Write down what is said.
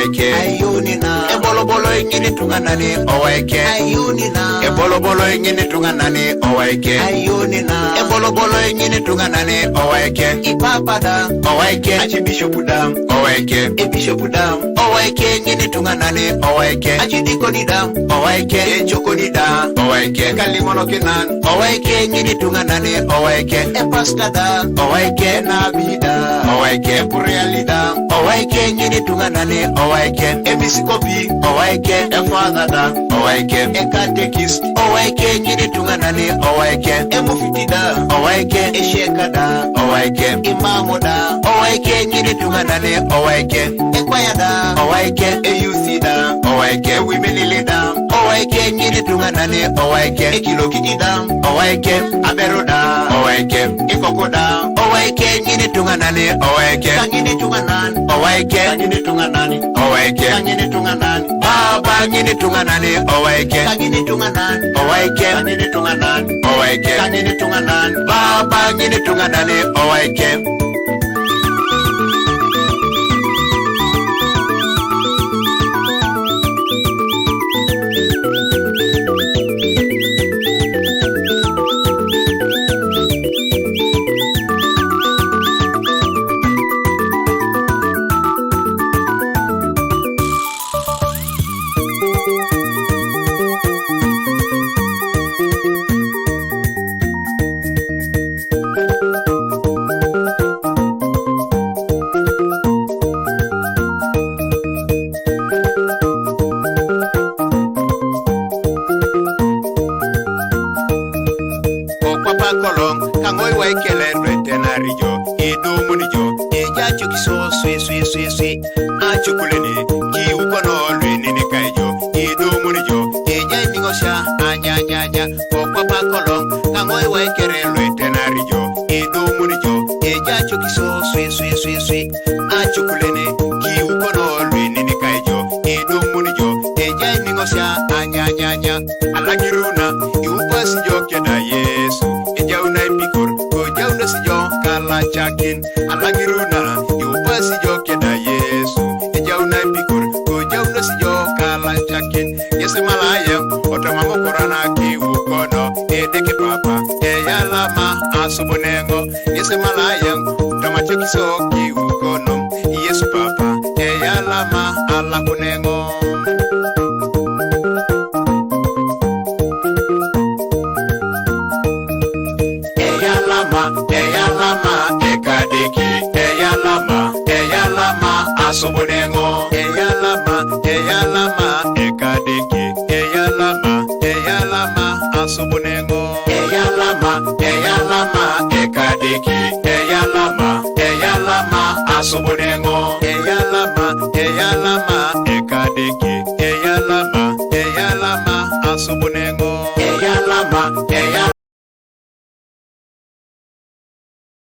owaike ayunina ebolobolo ingini tunganani owaike ayunina ebolobolo ingini tunganani owaike ayunina ebolobolo ingini tunganani owaike ipapada owaike achibishopu dam owaike ebishopu dam owaike ingini tunganani owaike achidikoni dam owaike echokoni dam owaike kalimono kinan owaike ingini tunganani owaike epasta dam owaike nabida owaike pureali dam owaike ingini tunganani owaike emisikopi owaike efada dam owaike ekatekist owaike ingini tunganani owaike emufiti dam owaike esheka dam owaike imamu dam owaike ingini tunganani owaike ekwaya dam owaike eyusi dam owaike ewimenile dam owaike ingini tunganani owaike ekilokiti dam owaike abero dam owaike ikoko dam owaike ingini tunganani owaike kangini tunganan owaike kangini tunganani owaike kangini tunganan baba ingini tunganani owaike kangini tunganan owaike kangini tunganan owaike kangini tunganan baba ingini tunganani owaike papa kolong kangoi waikele retenari jo idumuni jo ejacho kiso swi achukuleni ki ukono lwini kai jo idumuni jo ejai ningosha anya papa kolong kangoi waikele retenari jo idumuni jo ejacho kiso swi achukuleni ki ukono lwini kai jo idumuni jo ejai ningosha anya alagiruna iupasi jo keda Yesu ejauna ipikor ko jauna si jo kala chakin alagiruna iupasi jo keda Yesu ejauna ipikor ko jauna si jo kala chakin Yesu malaya otamamo korana ki ukono edeke papa eyalama asubonengo Yesu malaya tamacho kiso ki ukono Yesu papa eyalama alakunengo eyalama ekadeki eyalama asubonengo eyalama ekadeki eyalama asubonengo eyalama ekadeki eyalama asubonengo eyalama ekadeki